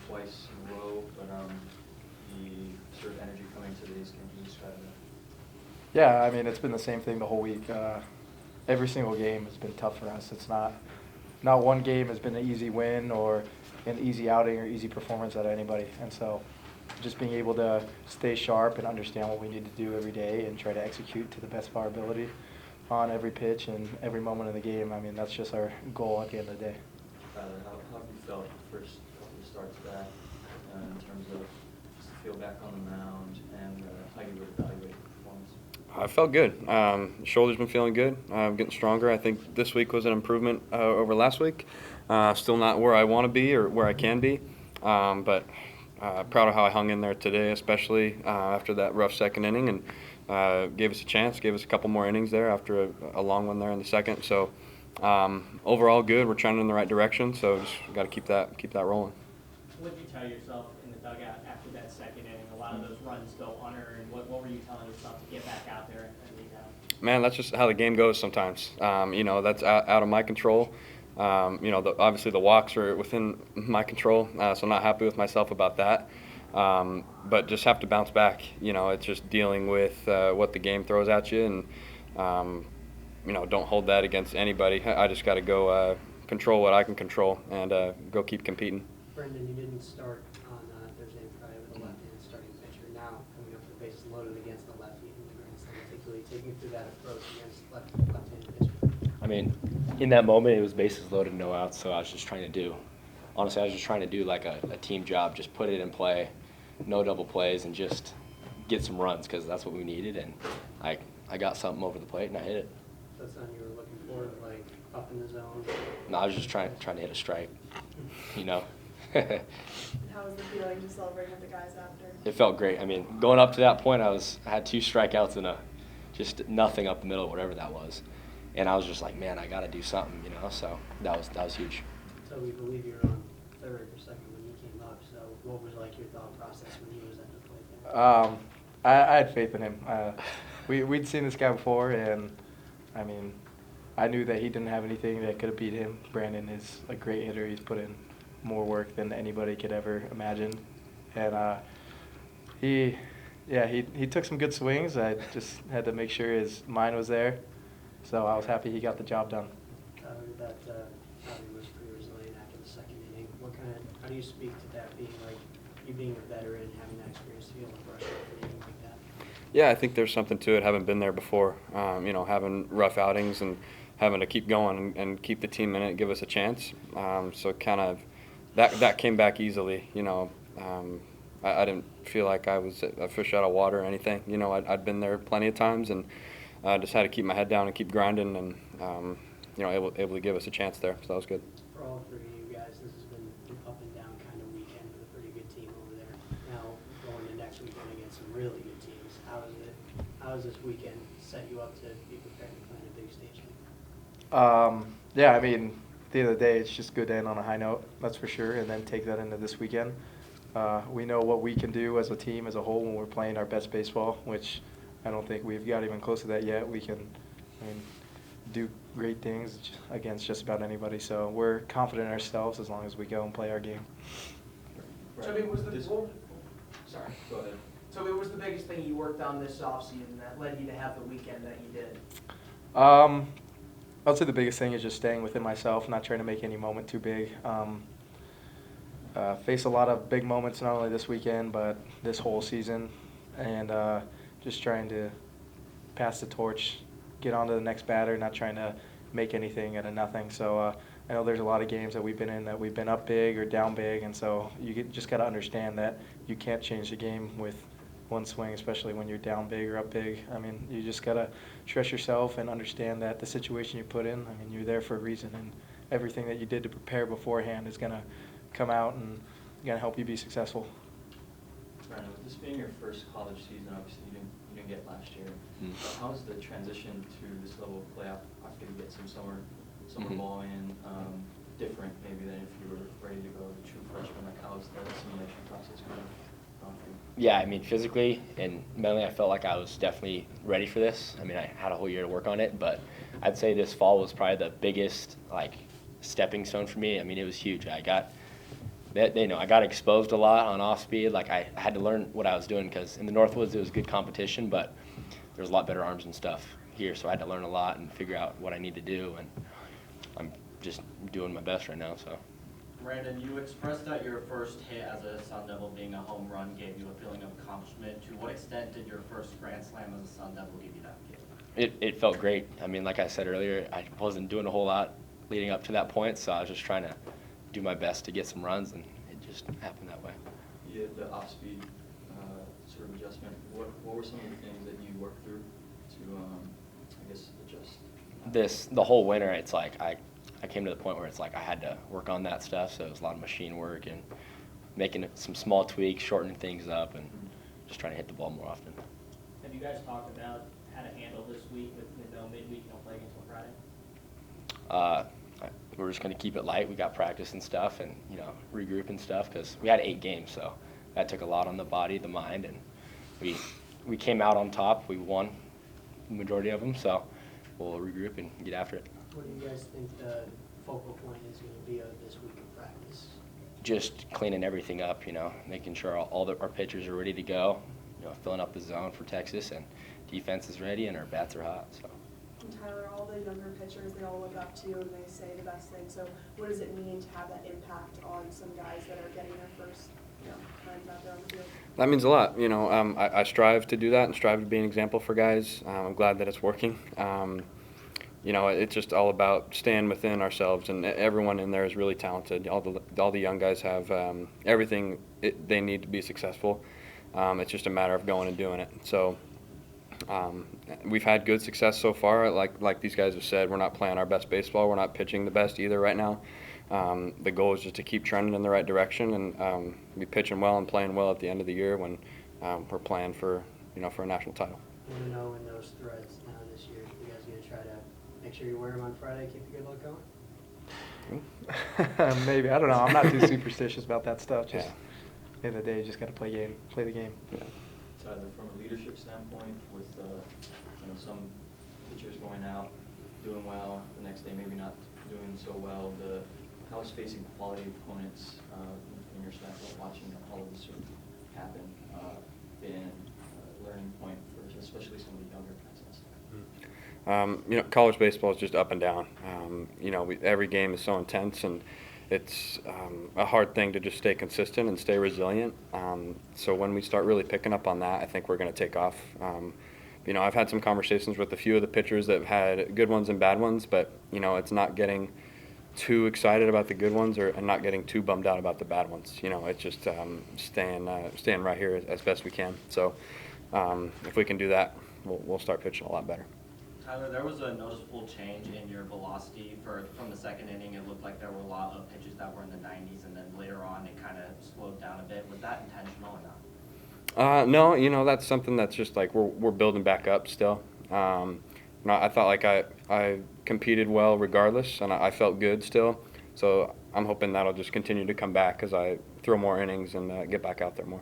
twice in a row, but the sort of energy coming to these, can you describe that? Yeah, I mean, it's been the same thing the whole week. Every single game has been tough for us. It's not one game has been an easy win or an easy outing or easy performance out of anybody. And so just being able to stay sharp and understand what we need to do every day and try to execute to the best of our ability on every pitch and every moment of the game, I mean, that's just our goal at the end of the day. Tyler, how have you felt the first couple of starts back in terms of just the feel back on the mound and how you would evaluate the performance? I felt good. Shoulder's been feeling good. I'm getting stronger. I think this week was an improvement over last week. Still not where I want to be or where I can be, but proud of how I hung in there today, especially after that rough second inning, and gave us a chance, gave us a couple more innings there after a long one there in the second. So overall good. We're trending in the right direction, so just got to keep that rolling. What did you tell yourself in the dugout after that second inning? A lot of those runs go unearned. What were you telling yourself to get back out there and lead out? Man, that's just how the game goes sometimes. That's out of my control. Obviously the walks are within my control, so I'm not happy with myself about that. But just have to bounce back. It's just dealing with what the game throws at you, and don't hold that against anybody. I just got to go control what I can control and go keep competing. Brandon, you didn't start on Thursday and Friday with a left-handed starting pitcher. Now coming up to the bases loaded against the lefty in the grand slam, particularly taking you through that approach against left-handed pitcher. I mean, in that moment, it was bases loaded, no outs, so I was just trying to do like a team job, just put it in play, no double plays, and just get some runs because that's what we needed, and I got something over the plate and I hit it. That's something you were looking for, like up in the zone? No, I was just trying to hit a strike, How was the feeling to celebrate with the guys after? It felt great. I mean, going up to that point, I had 2 strikeouts and just nothing up the middle, whatever that was. And I was just like, man, I got to do something, so that was huge. So we believe you're on third or second when he came up, so what was like your thought process when he was at the plate there? I had faith in him. We'd seen this guy before, and I mean, I knew that he didn't have anything that could have beat him. Brandon is a great hitter. He's put in more work than anybody could ever imagine, and he took some good swings. I just had to make sure his mind was there, so I was happy he got the job done. That probably was pretty resilient after the second inning. How do you speak to that being like you being a veteran and having that experience to be able to brush up for anything like that? Yeah, I think there's something to it. Haven't been there before. Having rough outings and having to keep going and keep the team in it, give us a chance. So kind of that came back easily. I didn't feel like I was a fish out of water or anything. I'd been there plenty of times, and just had to keep my head down and keep grinding, and able to give us a chance there. So that was good. For all 3 of you guys, this has been an up and down kind of weekend with a pretty good team over there. Now going to next weekend against some really good teams. How does this weekend set you up to be prepared to play on a big stage? Yeah, I mean, at the end of the day, it's just good to end on a high note, that's for sure, and then take that into this weekend. We know what we can do as a team, as a whole, when we're playing our best baseball, which I don't think we've got even close to that yet. We can, do great things against just about anybody. So we're confident in ourselves as long as we go and play our game. So I mean, Sorry, go ahead. So it was the biggest thing you worked on this offseason that led you to have the weekend that you did? I'd say the biggest thing is just staying within myself, not trying to make any moment too big. Face a lot of big moments, not only this weekend, but this whole season, and just trying to pass the torch, get on to the next batter, not trying to make anything out of nothing. So I know there's a lot of games that we've been in that we've been up big or down big, and so just got to understand that you can't change the game with one swing, especially when you're down big or up big. I mean, you just got to trust yourself and understand that the situation you put in, you're there for a reason, and everything that you did to prepare beforehand is going to come out and going to help you be successful. Brandon, with this being your first college season, obviously you didn't get last year. How is the transition to this level of play after you get some summer ball in different maybe than if you were ready to go as a true freshman? Like, how is the simulation process going for you? Yeah, physically and mentally, I felt like I was definitely ready for this. I had a whole year to work on it, but I'd say this fall was probably the biggest stepping stone for me. It was huge. I got they know I got exposed a lot on off speed. Like I had to learn what I was doing because in the Northwoods it was good competition, but there's a lot better arms and stuff here. So I had to learn a lot and figure out what I need to do, and I'm just doing my best right now. So. Brandon, you expressed that your first hit as a Sun Devil being a home run gave you a feeling of accomplishment. To what extent did your first Grand Slam as a Sun Devil give you that feeling? It felt great. I mean, like I said earlier, I wasn't doing a whole lot leading up to that point, so I was just trying to do my best to get some runs, and it just happened that way. You had the off-speed sort of adjustment. What were some of the things that you worked through to, I guess, adjust? The whole winter, it's like I came to the point where it's like I had to work on that stuff, so it was a lot of machine work and making some small tweaks, shortening things up, and just trying to hit the ball more often. Have you guys talked about how to handle this week with no midweek, no play until Friday? We're just going to keep it light. We got practice and stuff, and regroup and stuff, because we had 8 games, so that took a lot on the body, the mind, and we came out on top. We won the majority of them, so we'll regroup and get after it. What do you guys think the focal point is going to be of this week of practice? Just cleaning everything up, making sure all our pitchers are ready to go, filling up the zone for Texas, and defense is ready and our bats are hot. So. And Tyler, all the younger pitchers, they all look up to you and they say the best thing. So what does it mean to have that impact on some guys that are getting their first times out there on the field? That means a lot. I strive to do that and strive to be an example for guys. I'm glad that it's working. It's just all about staying within ourselves, and everyone in there is really talented. All the young guys have everything they need to be successful. It's just a matter of going and doing it. So we've had good success so far. Like these guys have said, we're not playing our best baseball. We're not pitching the best either right now. The goal is just to keep trending in the right direction and be pitching well and playing well at the end of the year when we're playing for for a national title. I want to know in those threads now this year, you guys going to try to make sure you wear them on Friday, keep the good luck going? Maybe. I don't know. I'm not too superstitious about that stuff. Just Yeah. at the end of the day, you just got to play the game. Yeah. Tyler, from a leadership standpoint, with some pitchers going out, doing well, the next day maybe not doing so well, how is facing quality opponents in your staff, watching all of this sort of happen, been a learning point for especially some of the younger guys also? College baseball is just up and down. Every game is so intense, and it's a hard thing to just stay consistent and stay resilient. So when we start really picking up on that, I think we're going to take off. I've had some conversations with a few of the pitchers that have had good ones and bad ones, but it's not getting too excited about the good ones and not getting too bummed out about the bad ones. It's just staying right here as best we can. So if we can do that, we'll start pitching a lot better. Tyler, there was a noticeable change in your velocity from the second inning. It looked like there were a lot of pitches that were in the 90s, and then later on it kind of slowed down a bit. Was that intentional or not? No, that's something that's just like we're building back up still. I thought like I competed well regardless, and I felt good still. So I'm hoping that'll just continue to come back as I throw more innings and get back out there more.